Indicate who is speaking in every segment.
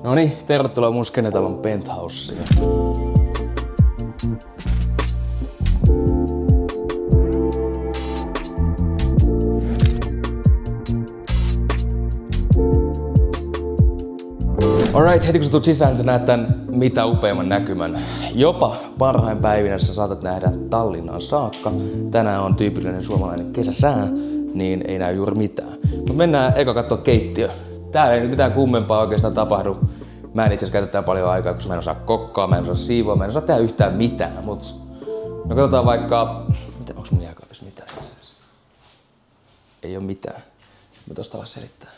Speaker 1: Noniin, tervetuloa mun Skenetalon penthouseen. Alright, heti kun sä tulet sisään, sä näet tän mitä upeimman näkymän. Jopa parhain päivinä sä saatat nähdä Tallinnaan saakka. Tänään on tyypillinen suomalainen kesäsää, niin ei näy juuri mitään. Mut mennään eka kattoo keittiö. Täällä ei mitään kummempaa oikeastaan tapahdu. Mä en itse asiassa käytä tää paljon aikaa, koska mä en osaa kokkaa, mä en osaa siivoa, mä en osaa tehdä yhtään mitään. Mut no katsotaan vaikka... Onks mun jääkaapissa mitään itse asiassa? Ei oo mitään. Mä tosta alas selittää.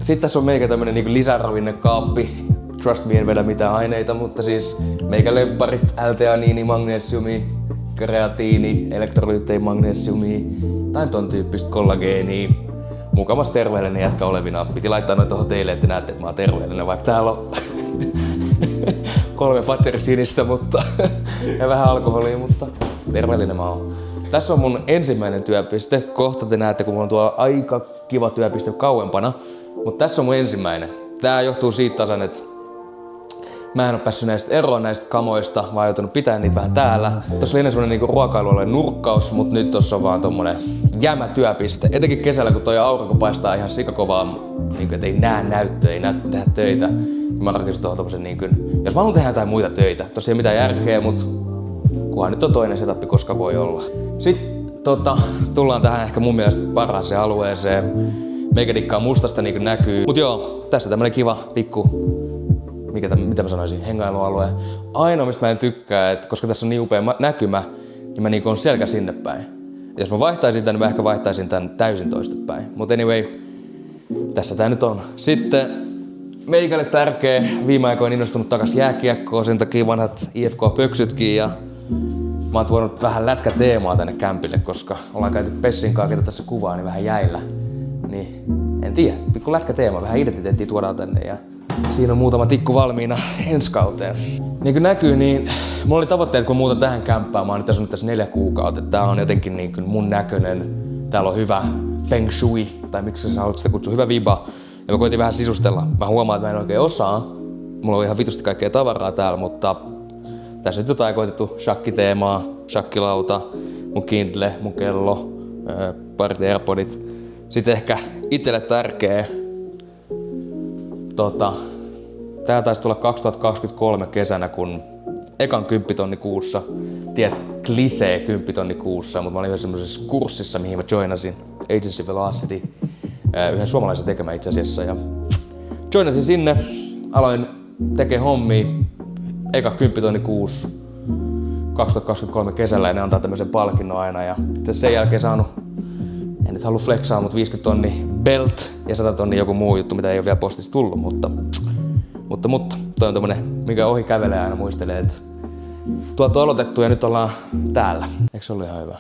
Speaker 1: Sitten tässä on meikä tämmönen niinku lisäravinnekaappi. Trust me, en vedä mitään aineita, mutta siis meikä lempparit, L-teaniini, magnesiumi, kreatiini, elektrolyyttei, magnesiumi, tai ton tyyppistä kollageenia. Mukamas terveellinen jätkä olevina. Piti laittaa noin tohon teille, että näette, että mä oon terveellinen, vaikka täällä on 3 Fatseri sinistä, mutta ja vähän alkoholia, mutta terveellinen mä oon. Tässä on mun ensimmäinen työpiste. Kohta te näette, kun mulla on tuolla aika kiva työpiste kauempana. Mutta tässä on mun ensimmäinen. Tää johtuu siitä tasan, että mä en oo päässyt näistä eroon näistä kamoista, vaan joutunut pitää niitä vähän täällä. Tossa oli ennen semmonen niinku ruokailualueen nurkkaus, mut nyt tossa on vaan tommonen jämä työpiste. Etenkin kesällä, kun toi aurinko paistaa ihan sikakovaa, niinku et ei näe näyttöä, ei näy tehdä töitä. Mä rakensin tuohon tommosen niinku... Jos mä haluan tehdä jotain muita töitä, tossa ei ole mitään järkeä, mut kunhan nyt on toinen setup, koska voi olla. Sitten tullaan tähän ehkä mun mielestä parhaaseen alueeseen. Meikä dikkaa mustasta niin kuin näkyy. Mut joo, tässä tämmönen kiva pikku, mitä mä sanoisin, hengailualue. Ainoa mistä mä en tykkää, että koska tässä on niin upea näkymä, niin mä niin on selkä sinne päin. Jos mä vaihtaisin tän, niin mä ehkä vaihtaisin tän täysin toistepäin. Mut anyway, tässä tää nyt on. Sitten meikälle tärkeä, viime aikoina innostunut takas jääkiekkoon, sen takia vanhat IFK-pöksytkin ja mä oon tuonut vähän lätkäteemaa tänne kämpille, koska ollaan käyty Pessin kanssa, ketä tässä kuvaa, niin vähän jäillä. Niin, en tiedä. Pikku lätkäteema, vähän identiteettiä tuodaan tänne ja siinä on muutama tikku valmiina ensi kauteen. Niin kuin näkyy, niin mulla oli tavoitteet, kun muutan tähän kämppään. Mä oon nyt tässä 4 kuukautta. Tää on jotenkin niin kuin mun näköinen. Täällä on hyvä feng shui, tai miksi sä haluat sitä kutsua, hyvä viba. Ja mä koitin vähän sisustella. Mä huomaan, että mä en oikein osaa. Mulla on ihan vitusti kaikkea tavaraa täällä, mutta tässä nyt jotain koitettu shakkiteemaa, shakkilauta, mun Kindle, mun kello, parit AirPodit. Sitten ehkä itselle tärkeä, tää taisi tulla 2023 kesänä, kun ekan 10 000 kuussa, tiedät, klisee 10 000 kuussa, mutta mä olin yhdessä semmoisessa kurssissa, mihin mä joinasin, Agency Velocity, yhden suomalaisen tekemään itse asiassa, ja joinasin sinne, aloin tekee hommia, eka 10 000 kuussa, 2023 kesällä, ja ne antaa tämmöisen palkinnon aina, ja sen jälkeen saanut, en nyt halua flexaa, mutta 50 000 belt ja 100 000 joku muu juttu, mitä ei ole vielä postissa tullut, mutta toi on tommonen, mikä ohi kävelee aina muistelee, että tuolta on aloitettu ja nyt ollaan täällä. Eikö se ollut ihan hyvä?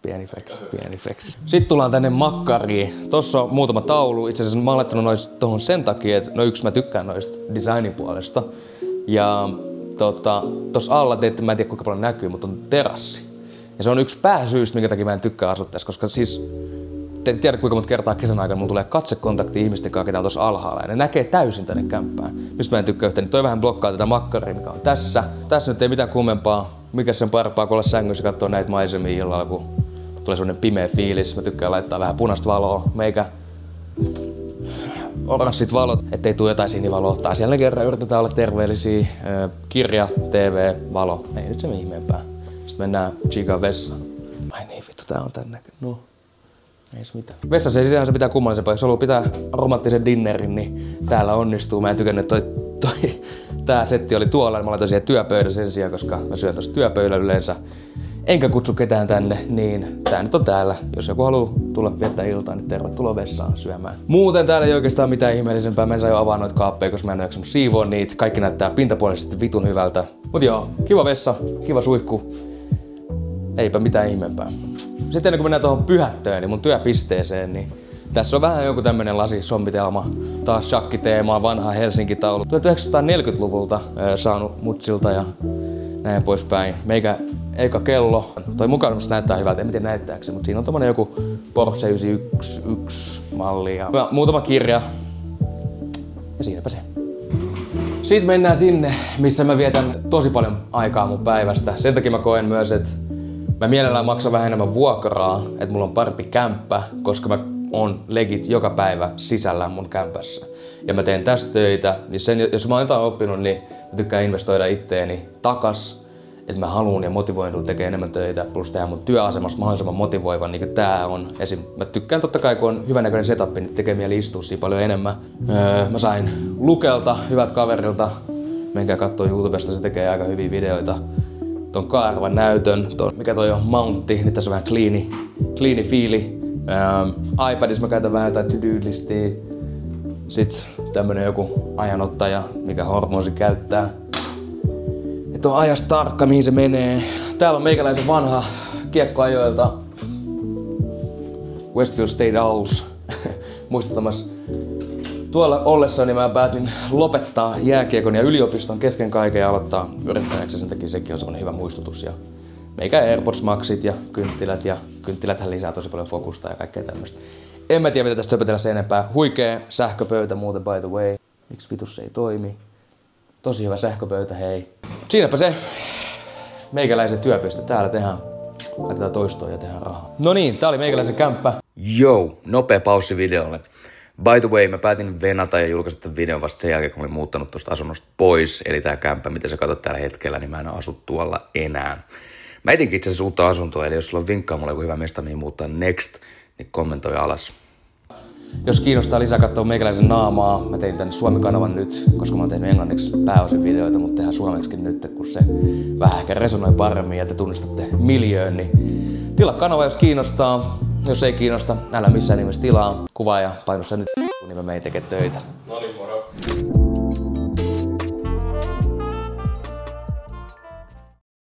Speaker 1: Pieni flex. Sitten tullaan tänne makkariin. Tossa on muutama taulu. Itse asiassa mä oon laittanut noista tohon sen takia, että yksi mä tykkään noista designin puolesta. Ja tossa alla, mä en tiedä kuinka paljon näkyy, mutta on terassi. Ja se on yksi pääsyistä, minkä takia mä en tykkää asua tässä, koska siis te tiedä kuinka monta kertaa kesän aikana mulla tulee katsekontakti ihmisten kanssa, ketä on tossa alhaalla ja ne näkee täysin tänne kämppään. Mistä mä en tykkää yhtään, niin toi vähän blokkaa tätä makkaria, mikä on tässä. Tässä nyt ei mitään kummempaa, mikä sen parempaa kuin olla sängyssä ja katsoa näitä maisemia illalla, kun tulee semmonen pimeä fiilis. Mä tykkään laittaa vähän punaista valoa, meikä oranssit valot, ettei tuu jotain sinivaloa. Taas jälleen kerran yritetään olla terveellisiä. Kirja, TV, valo, ei nyt sen ihmeempää. Sitten mennään chigaan vessaan. Ai niin vittu, tää on tän näköinen. No, ei se mitään. Vessassa ei sisään se pitää kummallisempaa. Jos haluaa pitää romanttisen dinnerin, niin täällä onnistuu. Mä en tykännyt, että tää setti oli tuolla. Mä laitoin siihen työpöydän sen sijaan, koska mä syön tossa työpöydällä yleensä. Enkä kutsu ketään tänne, niin tää nyt on täällä. Jos joku haluu tulla viettää iltaa, niin tervetuloa vessaan syömään. Muuten täällä ei oikeastaan mitään ihmeellisempää. Mä en saa jo avaa noita kaappeja, koska mä en ole jaksanut siivoa niitä. Kaikki näyttää pintapuolisesti vitun hyvältä. Mut joo, kiva vessa, kiva suihku. Eipä mitään ihmeempää. Sitten ennen kuin mennään tuohon pyhättöön, niin mun työpisteeseen, niin tässä on vähän joku tämmönen lasisommitelma. Taas shakkiteemaa, vanha Helsinki-taulu. 1940-luvulta saanut mutsilta ja näin poispäin. Meikä eka kello. Toi mukaan näyttää hyvältä, en tiedä näyttääkö se, mutta siinä on tommonen joku Porsche 911 malli ja muutama kirja. Ja siinäpä se. Sitten mennään sinne, missä mä vietän tosi paljon aikaa mun päivästä. Sen takia mä koen myös, että mä mielellään maksan vähän enemmän vuokraa, että mulla on parempi kämppä, koska mä oon legit joka päivä sisällä mun kämpässä. Ja mä teen tästä töitä, niin jos mä oon jotain oppinut, niin mä tykkään investoida itteeni takas, että mä haluun ja motivoidun tekemään enemmän töitä, plus tehdä mun työasemasta mahdollisimman motivoivan, niin kuin tää on. Esim. Mä tykkään totta kai, kun on hyvänäköinen setup, niin tekee mieli istua siinä paljon enemmän. Mä sain Lukelta, hyvät kaverilta, menkää kattoo YouTubesta, se tekee aika hyviä videoita. Ton kaarvan näytön, mikä toi on mountti, niin tässä on vähän cleani fiili. iPadissa mä käytän vähän jotain to-do-listia. Sitten tämmönen joku ajanottaja, mikä Hormosi käyttää. Et on ajasta tarkka, mihin se menee. Täällä on meikäläisen vanha kiekkoajoilta Westfield State Owls muistuttamassa. Tuolla ollessani mä päätin lopettaa jääkiekon ja yliopiston kesken kaiken ja aloittaa yrittäjäksi. Sen takia sekin on semmonen hyvä muistutus. Ja meikä AirPods Maxit ja kynttiläthän lisää tosi paljon fokusta ja kaikkea tämmöstä. En mä tiedä mitä tästä höpötellä sen enempää. Huikee sähköpöytä muuten by the way. Miksi vitus se ei toimi? Tosi hyvä sähköpöytä, hei. Siinäpä se meikäläisen työpiste. Täällä tehdään, laitetaan toistoa ja tehdään rahaa. No niin, tää oli meikäläisen kämppä. Joo, nopea paussi videolle. By the way, mä päätin venata ja julkaista tämän videon vasta sen jälkeen, kun olin muuttanut tuosta asunnosta pois. Eli tää kämppä, mitä sä katsot tällä hetkellä, niin mä en asu tuolla enää. Mä etinkin itse asiassa uutta asuntoa, eli jos sulla on vinkkaa mulle joku hyvä mesta, niin muuttaa next, niin kommentoi alas. Jos kiinnostaa lisää katsoa meikäläisen naamaa, mä tein tän Suomi-kanavan nyt, koska mä oon tehnyt englanniksi pääosin videoita, mutta tehdään suomeksikin nyt, kun se vähän ehkä resonoi paremmin ja te tunnistatte miljöön, niin tilaa kanava, jos kiinnostaa. Jos ei kiinnosta, älä missään nimessä tilaa. Kuvaa ja painu sen nyt, niin mä menen tekemään töitä. Noniin, moro!